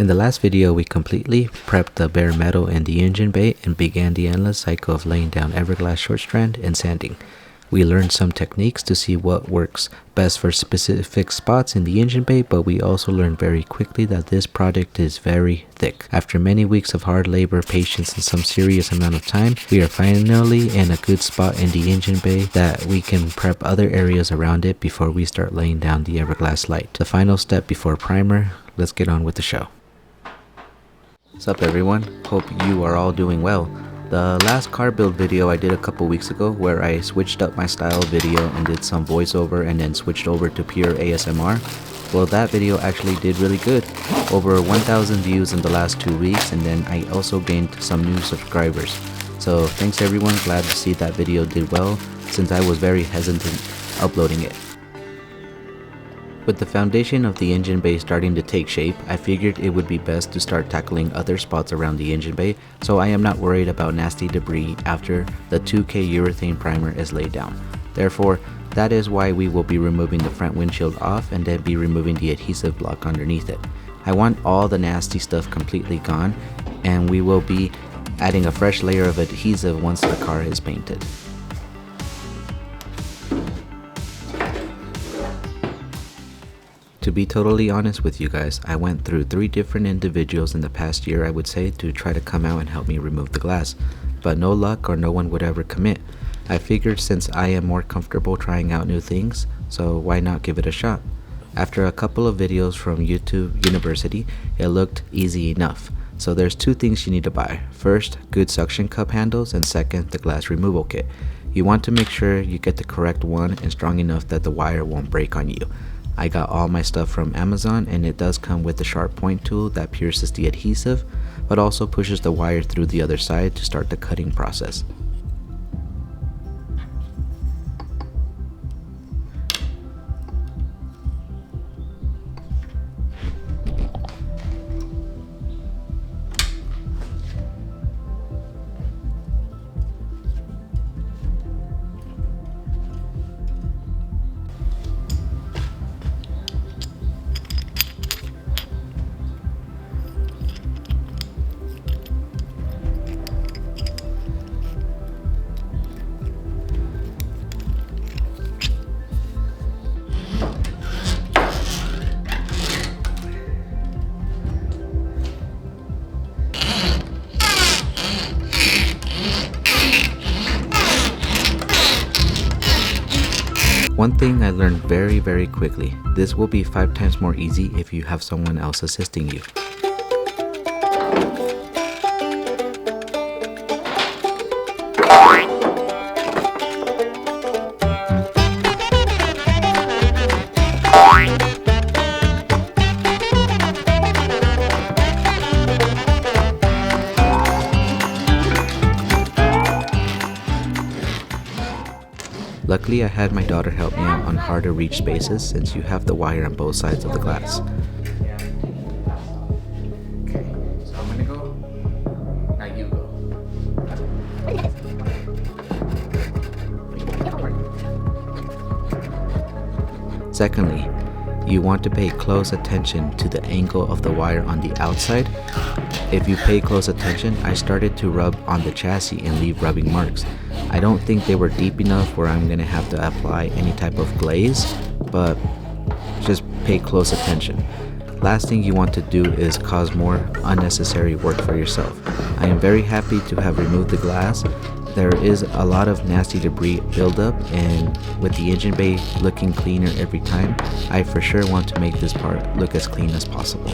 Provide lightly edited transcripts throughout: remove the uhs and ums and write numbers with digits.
the last video, we completely prepped the bare metal in the engine bay and began the endless cycle of laying down Everglass short strand and sanding. We learned some techniques to see what works best for specific spots in the engine bay, but we also learned very quickly that this product is very thick. After many weeks of hard labor, patience, and some serious amount of time, we are finally in a good spot in the engine bay that we can prep other areas around it before we start laying down the Everglass light. The final step before primer. Let's get on with the show. What's up everyone? Hope you are all doing well. The last car build video I did a couple weeks ago, where I switched up my style of video and did some voiceover and then switched over to pure ASMR, well, that video actually did really good. Over 1,000 views in the last 2 weeks, and then I also gained some new subscribers. So thanks everyone, glad to see that video did well since I was very hesitant uploading it. With the foundation of the engine bay starting to take shape, I figured it would be best to start tackling other spots around the engine bay so I am not worried about nasty debris after the 2K urethane primer is laid down. Therefore, that is why we will be removing the front windshield off and then be removing the adhesive block underneath it. I want all the nasty stuff completely gone, and we will be adding a fresh layer of adhesive once the car is painted. To be totally honest with you guys, I went through 3 different individuals in the past year, I would say, to try to come out and help me remove the glass, but no luck or no one would ever commit. I figured since I am more comfortable trying out new things, so why not give it a shot? After a couple of videos from YouTube University, it looked easy enough. So there's 2 things you need to buy. First, good suction cup handles, and second, the glass removal kit. You want to make sure you get the correct one and strong enough that the wire won't break on you. I got all my stuff from Amazon, and it does come with the sharp point tool that pierces the adhesive, but also pushes the wire through the other side to start the cutting process. One thing I learned very quickly, this will be 5 times more easy if you have someone else assisting you. Luckily, I had my daughter help me out on hard to reach spaces since you have the wire on both sides of the glass. Okay, so I'm gonna go. Now you go. Secondly, you want to pay close attention to the angle of the wire on the outside. If you pay close attention, I started to rub on the chassis and leave rubbing marks. I don't think they were deep enough where I'm gonna have to apply any type of glaze, but just pay close attention. Last thing you want to do is cause more unnecessary work for yourself. I am very happy to have removed the glass. There is a lot of nasty debris buildup, and with the engine bay looking cleaner every time, I for sure want to make this part look as clean as possible.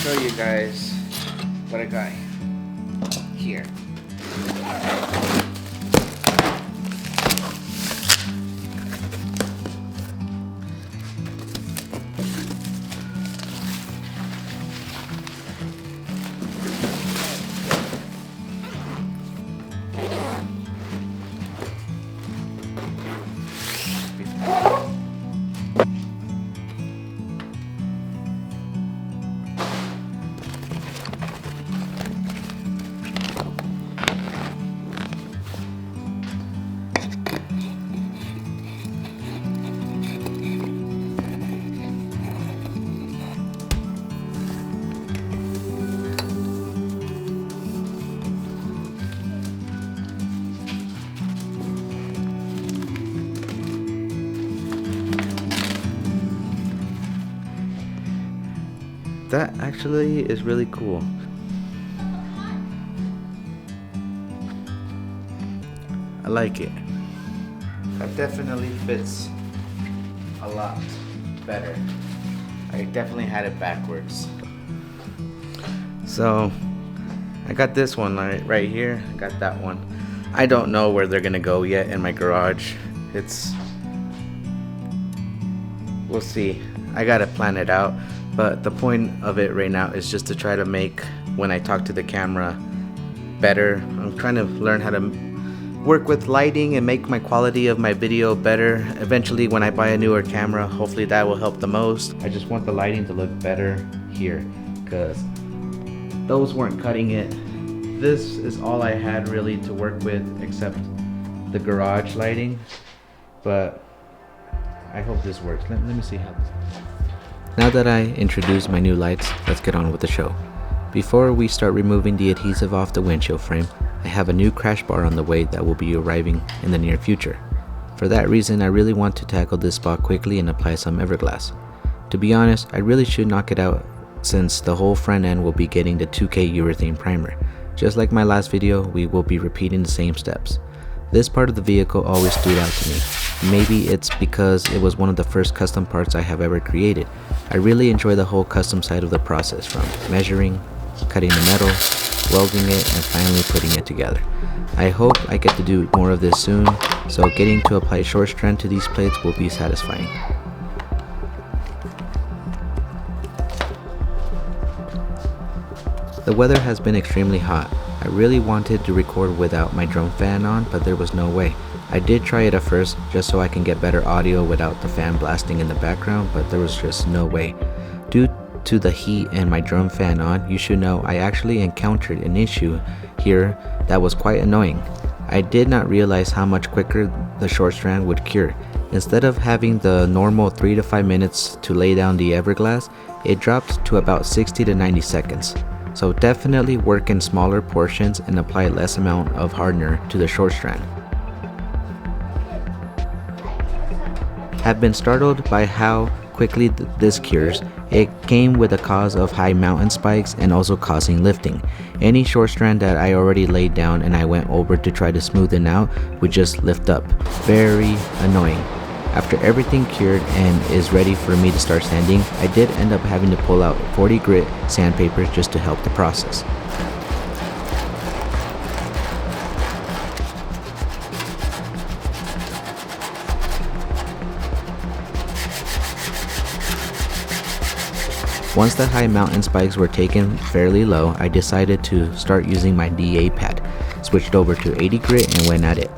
show you guys what I got here. That actually is really cool. I like it. That definitely fits a lot better. I definitely had it backwards. So I got this one right here. I got that one. I don't know where they're gonna go yet in my garage. We'll see. I gotta plan it out. But the point of it right now is just to try to make, when I talk to the camera, better. I'm trying to learn how to work with lighting and make my quality of my video better. Eventually, when I buy a newer camera, hopefully that will help the most. I just want the lighting to look better here, because those weren't cutting it. This is all I had really to work with, except the garage lighting. But I hope this works. Let me see how this. Now that I introduced my new lights, let's get on with the show. Before we start removing the adhesive off the windshield frame, I have a new crash bar on the way that will be arriving in the near future. For that reason, I really want to tackle this spot quickly and apply some Everglass. To be honest, I really should knock it out since the whole front end will be getting the 2K Urethane Primer. Just like my last video, we will be repeating the same steps. This part of the vehicle always stood out to me. Maybe it's because it was one of the first custom parts I have ever created. I really enjoy the whole custom side of the process, from measuring, cutting the metal, welding it, and finally putting it together. I hope I get to do more of this soon, so getting to apply short strand to these plates will be satisfying. The weather has been extremely hot. I really wanted to record without my drum fan on, but there was no way. I did try it at first, just so I can get better audio without the fan blasting in the background, but there was just no way. Due to the heat and my drum fan on, you should know I actually encountered an issue here that was quite annoying. I did not realize how much quicker the short strand would cure. Instead of having the normal 3 to 5 minutes to lay down the Everglass, it dropped to about 60 to 90 seconds. So definitely work in smaller portions and apply less amount of hardener to the short strand. Have been startled by how quickly this cures. It came with a cause of high mountain spikes and also causing lifting. Any short strand that I already laid down and I went over to try to smoothen out would just lift up. Very annoying. After everything cured and is ready for me to start sanding, I did end up having to pull out 40 grit sandpaper just to help the process. Once the high mountain spikes were taken fairly low, I decided to start using my DA pad. Switched over to 80 grit and went at it.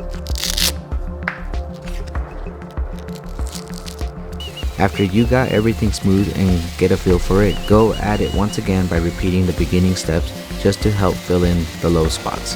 After you got everything smooth and get a feel for it, go at it once again by repeating the beginning steps just to help fill in the low spots.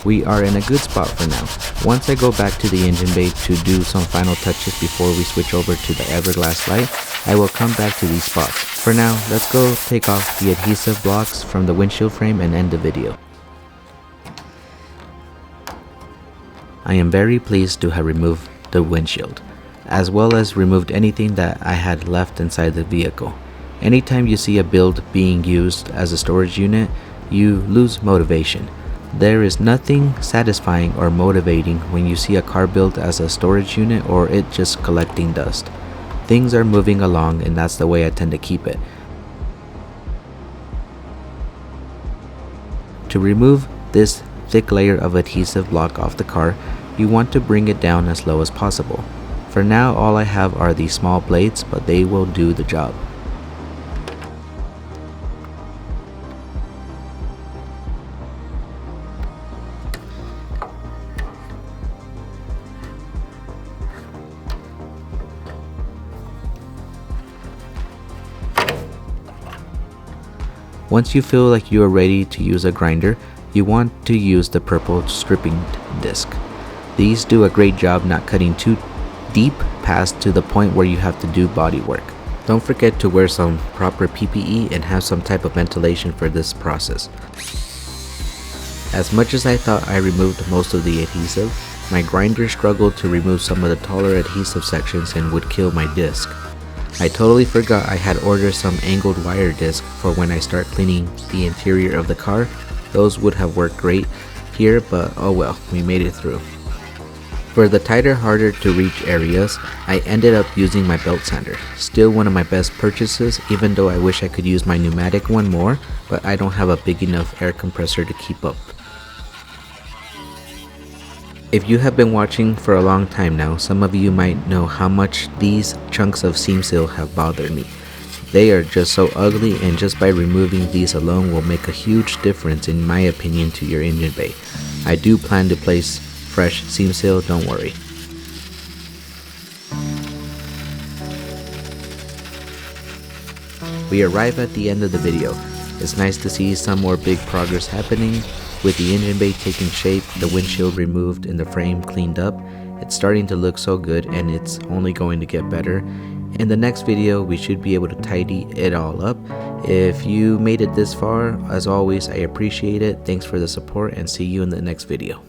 We are in a good spot for now. Once I go back to the engine bay to do some final touches before we switch over to the Everglass light, I will come back to these spots. For now, let's go take off the adhesive blocks from the windshield frame and end the video. I am very pleased to have removed the windshield, as well as removed anything that I had left inside the vehicle. Anytime you see a build being used as a storage unit, you lose motivation. There is nothing satisfying or motivating when you see a car built as a storage unit or it just collecting dust. Things are moving along, and that's the way I tend to keep it. To remove this thick layer of adhesive block off the car, you want to bring it down as low as possible. For now, all I have are these small blades, but they will do the job. Once you feel like you are ready to use a grinder, you want to use the purple stripping disc. These do a great job not cutting too deep past to the point where you have to do body work. Don't forget to wear some proper PPE and have some type of ventilation for this process. As much as I thought I removed most of the adhesive, my grinder struggled to remove some of the taller adhesive sections and would kill my disc. I totally forgot I had ordered some angled wire disc for when I start cleaning the interior of the car. Those would have worked great here, but oh well, we made it through. For the tighter, harder to reach areas, I ended up using my belt sander. Still one of my best purchases, even though I wish I could use my pneumatic one more, but I don't have a big enough air compressor to keep up. If you have been watching for a long time now, some of you might know how much these chunks of seam seal have bothered me. They are just so ugly, and just by removing these alone will make a huge difference in my opinion to your engine bay. I do plan to place fresh seam seal, don't worry. We arrive at the end of the video. It's nice to see some more big progress happening. With the engine bay taking shape, the windshield removed and the frame cleaned up, it's starting to look so good, and it's only going to get better. In the next video, we should be able to tidy it all up. If you made it this far, as always, I appreciate it. Thanks for the support, and see you in the next video.